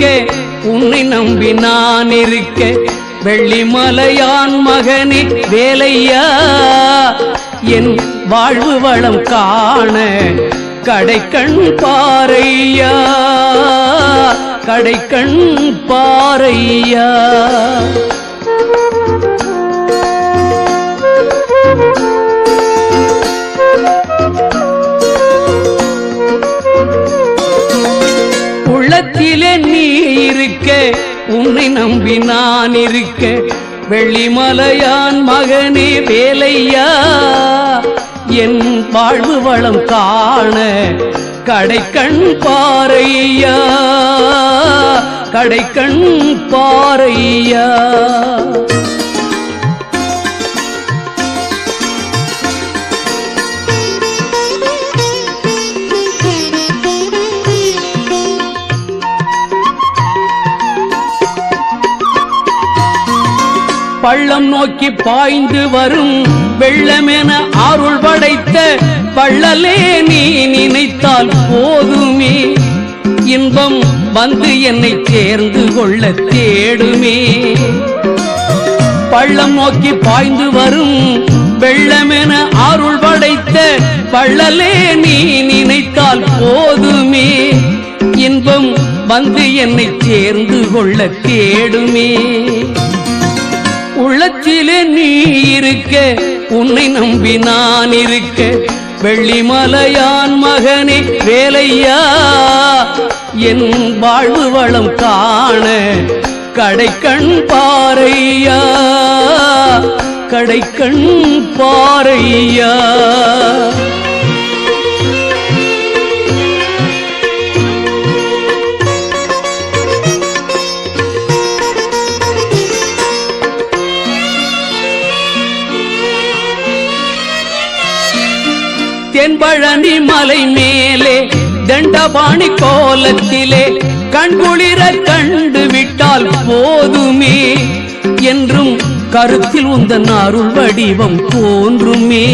இருக்க உன்னை நம்பி நான் இருக்க வெள்ளிமலையான் மகனே வேலையா என் வாழ்வு வளம் காண கடைக்கண் பாரையா கடைக்கண் பாரையா. உள்ளத்திலே நீ இருக்க உன்னை நம்பி நான் இருக்க வெள்ளிமலையான் மகனே வேலையா என் வாழ்வு வளம் காண கடைக்கண் பாரையா கடைக்கண் பாரையா. பள்ளம் நோக்கி பாய்ந்து வரும் வெள்ளமென அருள் படைத்த பள்ளலே நீ நினைத்தால் போதுமே இன்பம் வந்து என்னை சேர்ந்து கொள்ள தேடுமே. பள்ளம் நோக்கி பாய்ந்து வரும் வெள்ளமென அருள் படைத்த பள்ளலே நீ நினைத்தால் போதுமே இன்பம் வந்து என்னை சேர்ந்து கொள்ள தேடுமே. உள்ளத்திலே நீ இருக்க உன்னை நம்பி நான் இருக்க வெள்ளிமலையான் மகனே வேலையா என் வாழ்வு வளம் காண கடைக்கண் பாரையா கடைக்கண் பாரையா. தென்பழனி மலை மேலே தண்டபாணி கோலத்திலே கண்குளிர கண்டு விட்டால் போதுமே என்றும் கருத்தில் உந்தன் அருள் வடிவம் தோன்றுமே.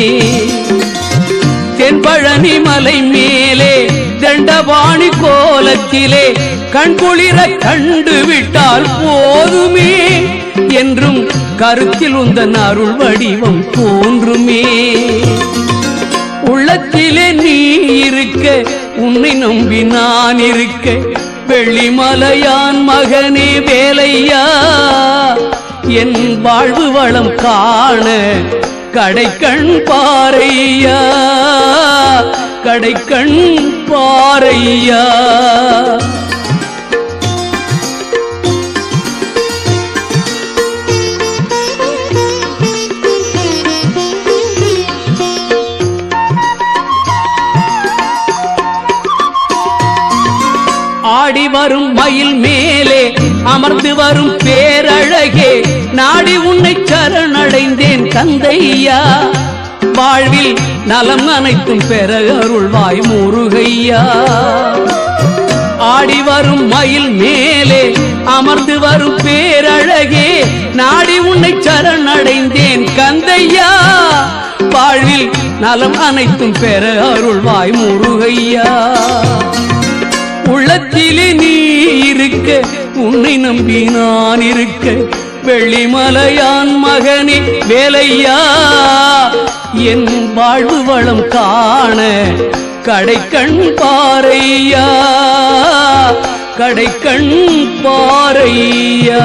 தென்பழனி மலை மேலே தண்டபாணி கோலத்திலே கண்குளிர கண்டு விட்டால் போதுமே என்றும் கருத்தில் உந்தன் அருள் வடிவம் தோன்றுமே. உள்ளத்திலே நீ இருக்க உன்னை நம்பி நான் இருக்க வெள்ளிமலையான் மகனே வேலையா என் வாழ்வு வளம் காண கடைக்கண் பாரையா கடைக்கண் பாரையா. ஆடி வரும் மயில் மேலே அமர்ந்து வரும் பேரழகே நாடி உன்னை சரணடைந்தேன் கந்தையா வாழ்வில் நலம் அனைத்தும் பெற அருள்வாய் முருகையா. ஆடி வரும் மயில் மேலே அமர்ந்து வரும் பேரழகே நாடி உன்னை சரணடைந்தேன் கந்தையா வாழ்வில் நலம் அனைத்தும் பெற அருள்வாய் முருகையா. உள்ளத்திலே நீ இருக்க உன்னை நம்பி நான் இருக்க வெள்ளிமலையான் மகனே வேலையா என் வாழ்வு வளம் காண கடைக்கண் பாரையா கடைக்கண் பாரையா.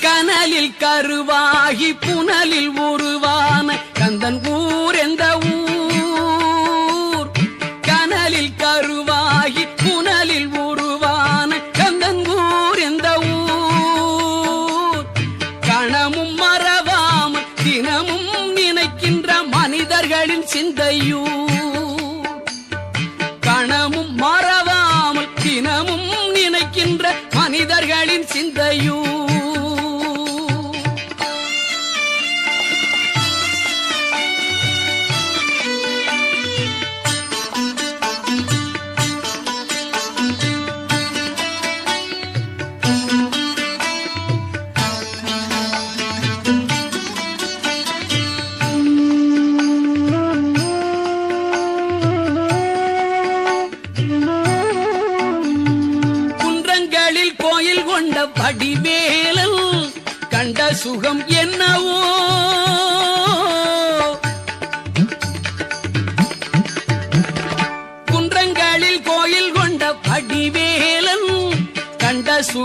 கனலில் கருவாகி புனலில் உருவான கந்தன் ஊர் எந்த ஊர் கனலில் கருவாகி புனலில் உருவான கந்தன் ஊர் எந்த ஊர் கணமும் மறவாமல் தினமும் நினைக்கின்ற மனிதர்களின் சிந்தையூர் கணமும் மறவாமல் தினமும் நினைக்கின்ற மனிதர்களின் சிந்தையூர்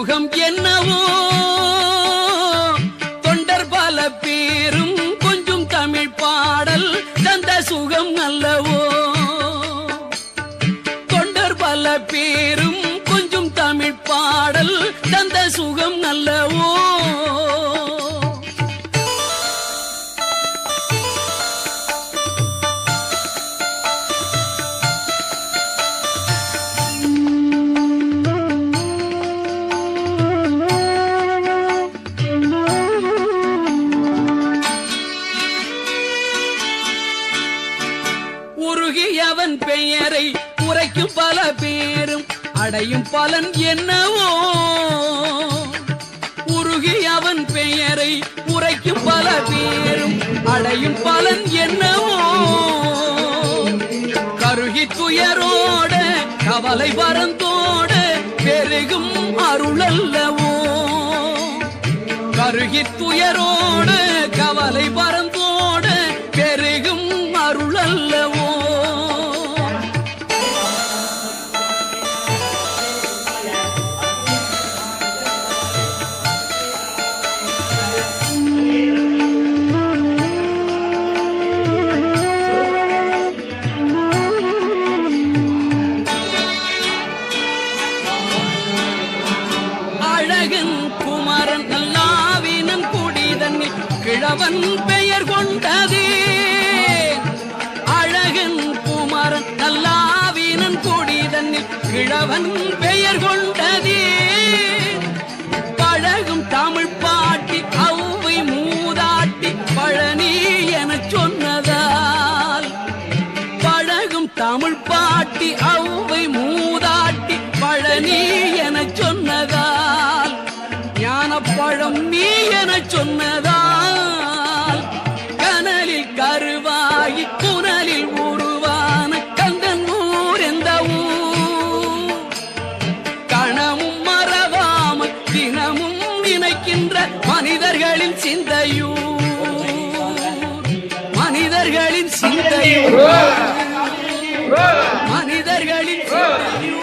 சுகம் என்னவோ தொண்டர் பல பேரும் கொஞ்சம் தமிழ் பாடல் தந்த சுகம் அல்லவோ தொண்டர் பல பேரும் கொஞ்சம் தமிழ் பாடல் தந்த சுகம் அல்லவோ உருகியவன் பெயரை உரைக்கும் பல பேரும் அடையும் பலன் என்னவோ உருகியவன் பெயரை உரைக்கும் பல பேரும் அடையும் பலன் என்னவோ கருகி துயரோட கவலை பரந்தோட பெருகும் அருளல்லவோ கருகி துயரோட கவலை பரந்தோட பெருகும் அருளல்லவோ அழகன் குமரன் நல்லாவினன் குடிதன்னில் கிழவன் பெயர் கொண்டதே அழகன் குமரன் நல்லாவினன் குடிதன்னில் கிழவன் பெயர் கொண்டதே பழகும் தமிழ் பாட்டி அவ்வை மூதாட்டி பழனி எனச் சொன்னதால் பழகும் தமிழ் பாட்டி அவ்வை மூதாட்டி பழனி எனச் சொன்னதால் ஞானப்பழம் நீ எனச் சொன்னதால் கனலில் கருவாகி புனலில் உருவான கந்தன் ஊர் எந்த ஊர் கணமும் மறவாமல் தினமும் நினைக்கின்ற மனிதர்களின் சிந்தையூர் மனிதர்களின் சிந்தையூர் மனிதர்களின் சிந்தையூர்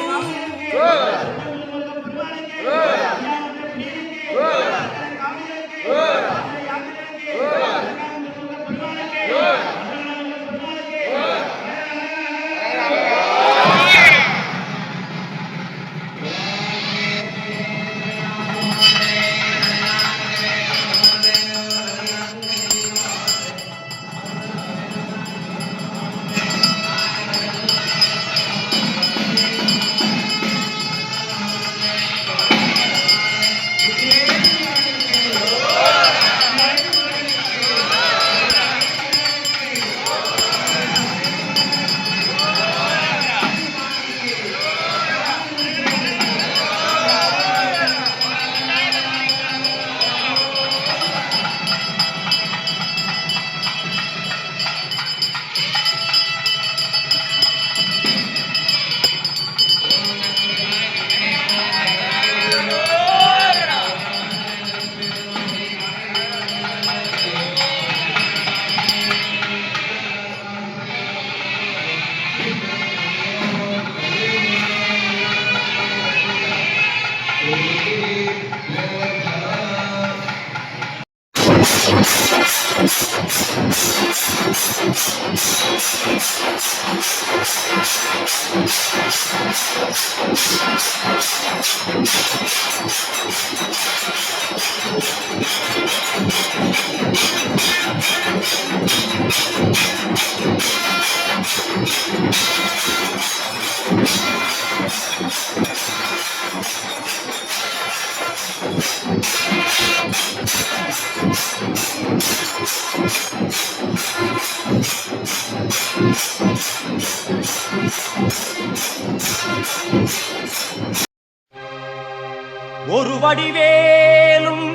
ஒரு வடிவேலும்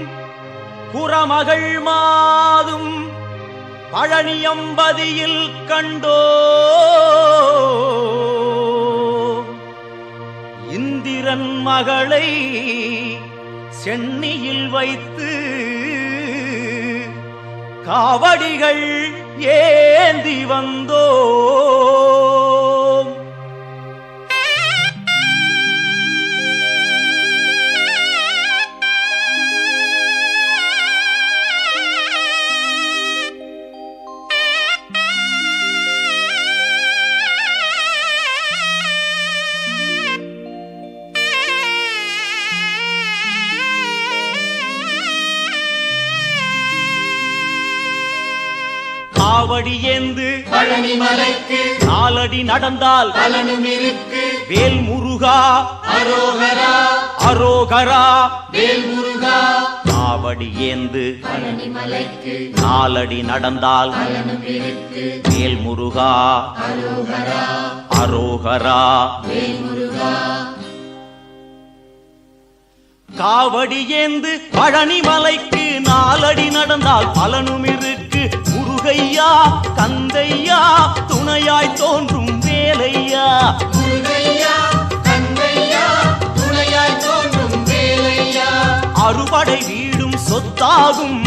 புறமகள் மாதும் பழனியம்பதியில் கண்டோ இந்திரன் மகளை சென்னியில் வைத்து காவடிகள் ஏந்தி வந்தோ காவடி ஏந்து பழனி மலைக்கு நாலடி நடந்தால் பலனும் இருக்கு. வேல் முருகா அரோகரா அரோகரா வேல் முருகா. காவடி ஏந்து பழனி மலைக்கு நாலடி நடந்தால் பலனும் இருக்கு. வேல் முருகா அரோகரா அரோகரா வேல் முருகா. காவடி ஏந்து பழனி மலைக்கு நாலடி நடந்தால் பலனும் இருக்கு. முருகையா கந்தையா துணையாய் தோன்றும் வேலையா. முருகையா கந்தையா துணையாய் தோன்றும் வேலையா. அறுபடை வீடும் சொத்தாகும்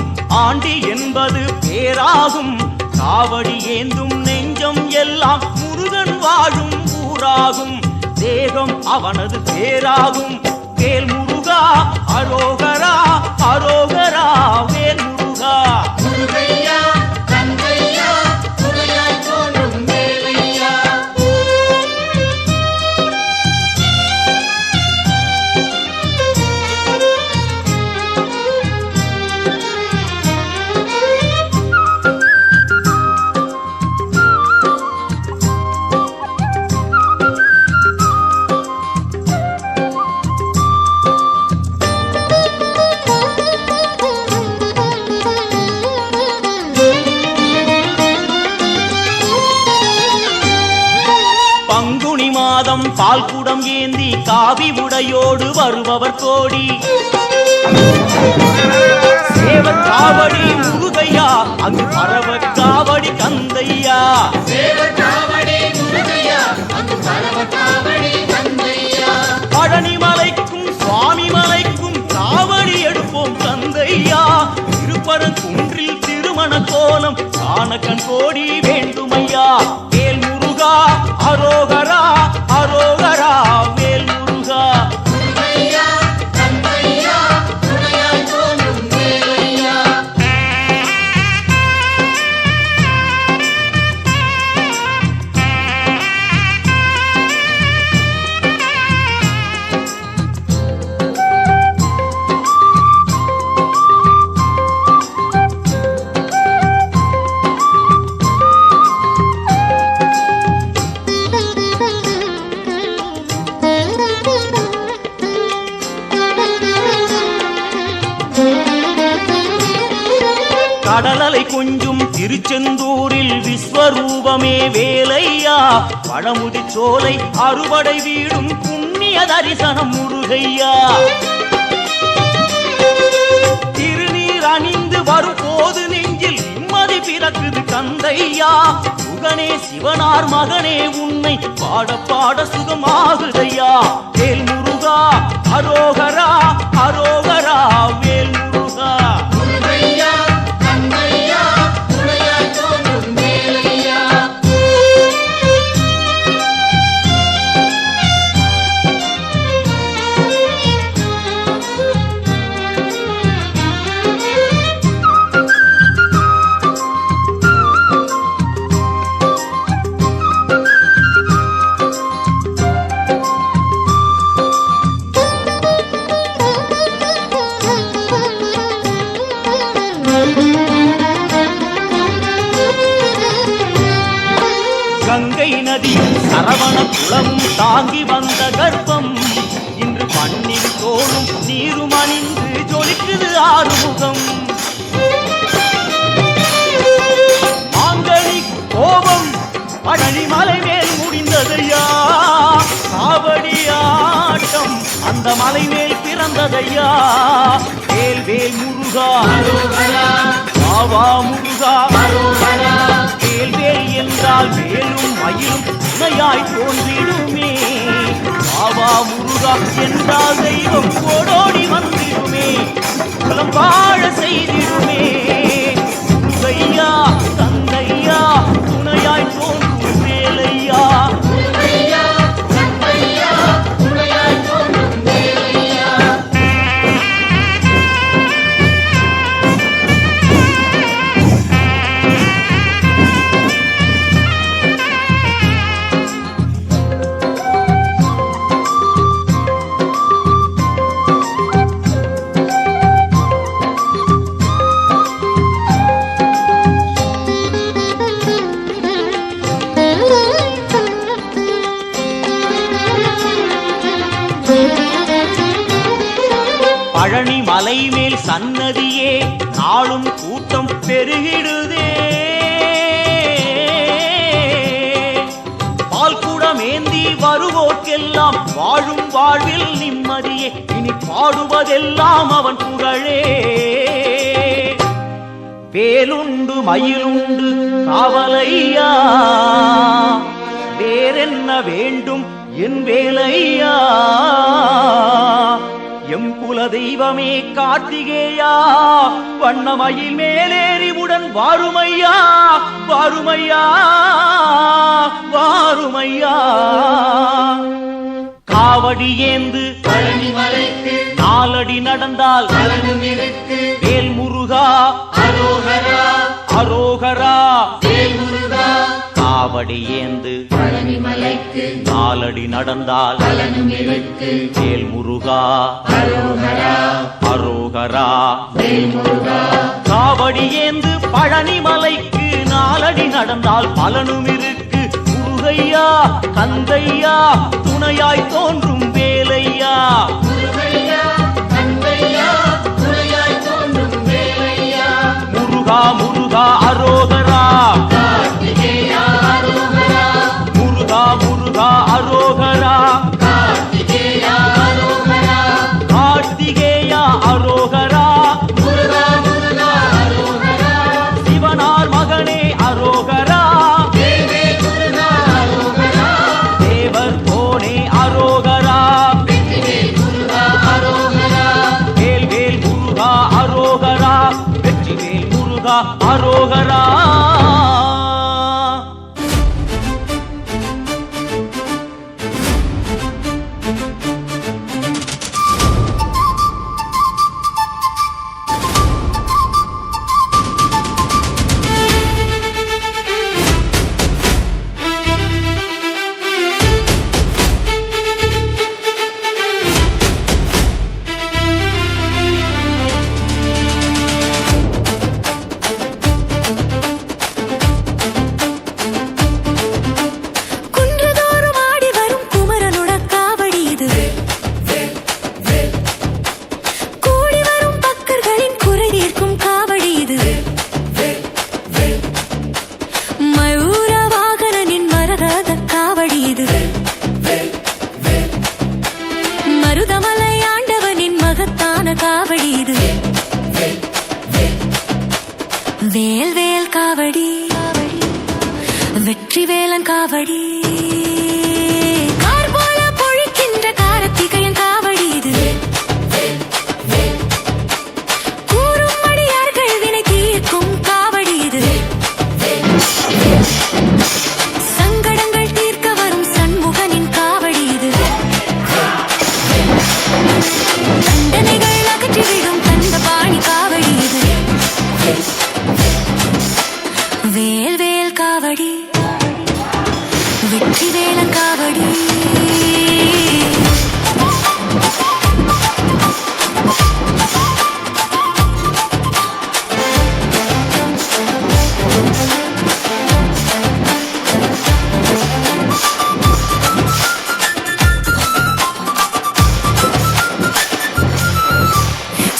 ஆண்டி என்பது பேராகும். காவடி ஏந்தும் நெஞ்சம் எல்லாம் முருகன் வாழும் ஊராகும். தேகம் அவனது பேராகும். வேல் முருகா அரோகரா அரோகரா வேல் முருகா. முருகையா கந்தையா துணையாய் தோன்றும் வேலையா. பங்குனி மாதம் பால்குடம் ஏந்தி காவி உடையோடு வருபவர் கோடி. சேவற் காவடி முருகையா அங்கு பரவ காவடி கந்தையா. சேவற் காவடி முருகையா அங்கு பரவ காவடி கந்தையா. பழனி மலைக்கும் சுவாமி மலைக்கும் காவடி எடுப்போம் கந்தையா. திருப்பரங்குன்றில் திருமண கோலம் காண கண் கோடி வேண்டுமையா. வேல் முருகா அரோகரா அரோகரா வேல் முருகா. முருகையா கந்தையா துணையாய் தோன்றும் வேலையா. கடலலை கொஞ்சும் திருச்செந்தூரில் விஸ்வரூபமே வேலையா. பழமுதி சோலை அறுபடை வீடும் புண்ணிய தரிசனம் முருகையா. திருநீர் அணிந்து வரும் போது நெஞ்சில் நிம்மதி பிறக்குது கந்தையா. சுகனே சிவனார் மகனே உன்னை பாட பாட சுகமாகுதையா. வேல் முருகா அரோகரா அரோகரா வேல் முருகா. முருகையா கந்தையா துணையாய் தோன்றும் வேலையா. கங்கை நதியும் சரவண குளமும் தாங்கி வந்த கர்ப்பம் இன்று மண்ணில் தோணும் நீரும் அணிந்து ஜொலிக்குது ஆறுமுகம். மாங்கனி கோபம் பழனி மலை மேல் முடிந்ததையா. காவடி ஆட்டம் அந்த மலை மேல் பிறந்ததையா. வேல் வேல் முருகா அரோகரா பாவா முருகா. அரோகரா வேல் வேல் என்றால் வேலும் மயிலும் துணையாய் தோன்றிடுமே. பாவா முருகா என்றால் தெய்வம் ஓடோடி வந்திடுமே. குலம் வாழ செய்திடுமே. முருகையா தந்தையா துணையாய் தோன்றும் வேலையா. முருகையா கந்தையா துணையாய் தோன்றும் வேலையா. சன்னதியே நாளும் கூட்டம் பெருகிடுதே. பால் குடமேந்தி வருவோர்க்கெல்லாம் வாழும் வாழ்வில் நிம்மதியே. இனி பாடுவதெல்லாம் அவன் புகழே. வேலுண்டு மயிலுண்டு காவலையா, வேறென்ன வேண்டும் என் வேலையா. எம் குல தெய்வமே கார்த்திகேயா, வண்ணமயில் மேலேறிவுடன் வாருமையா, வாருமையா, வாருமையா. காவடி ஏந்து பழனி மலைக்கு நாலடி நடந்தால் பலனும் இருக்கு. வேல் முருகா அரோகரா அரோகரா. வேல் முருகா. காவடி ஏந்து பழனி மலைக்கு நாலடி நடந்தால் பலனும் இருக்கு. வேல் முருகா அரோகரா அரோகரா. வேல் முருகா. காவடி ஏந்து பழனி மலைக்கு நாலடி நடந்தால் பலனும் இருக்கு. முருகையா கந்தையா துணையாய் தோன்றும் வேலையா. முருகையா கந்தையா துணையாய் தோன்றும் வேலையா. முருகா முருகா அரோகரா. கார்த்திகேயா அரோகரா. முருகா முருகா அரோகரா. கார்த்திகேயா அரோகரா. கார்த்திகேயா அரோகரா. முருகா முருகா அரோகரா. சிவனார் மகனே அரோகரா. தேவே முருகா அரோகரா. தேவர் கோனே அரோகரா. வெற்றிவேல் முருகா அரோகரா. வேல் வேல் முருகா அரோகரா. வெற்றிவேல் முருகா அரோகரா. குன்றுதோறும் ஆடி வரும் குமரனோட காவடி இது. கூடி வரும் பக்தர்களின் குறை தீர்க்கும் காவடி இது. மயூர வாகனனின் மரகத காவடி இது. மருதமலை ஆண்டவனின் மகத்தான காவடி இது. வேல் வேல் காவடி, வெற்றி வேலன் காவடி. கார் போல பொழிக்கின்ற கார்த்திகையன் காவடி இது. கூறும் அடியார்கள் வினை தீர்க்கும் காவடி இது. சங்கடங்கள் தீர்க்க வரும் சண்முகனின் காவடி இது. தண்டனைகள் அகற்றிவிடும் தண்டபாணி காவடி இது. வேல் வேல் காவடி, வெற்றி வேலன் காவடி.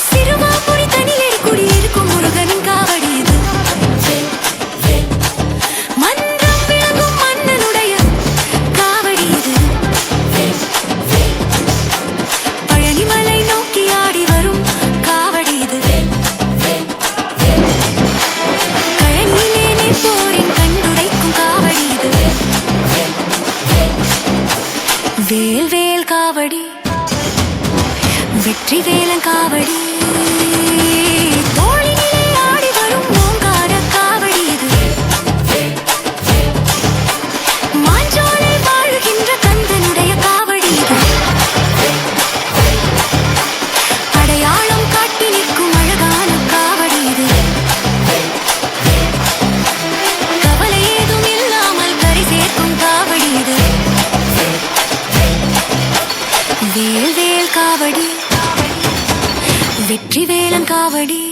சிறுவாபுரி தனியடி குடியிருக்கும் முருகனின் காவடி இது. மன்றம் விளங்கும் மன்னனுடைய காவடி இது. பழனிமலை நோக்கி ஆடி வரும் காவடி இது. கழனியிலே நிற்போரின் கண்டுடைக்கும் காவடி இது. வேல் வேல் காவடி, வெற்றி வேலன் காவடி. தோளினிலே ஆடி வரும் ஓங்கார காவடி இது. மாஞ்சோலை வாழுகின்ற கந்தனுடைய காவடி இது. அடையாளம் காட்டி நிற்கும் அழகான காவடி இது. கவலை ஏதும் இல்லாமல் கரை சேர்க்கும் காவடி இது. வேல் வேல் காவடி, வெற்றி வேலன் காவடி.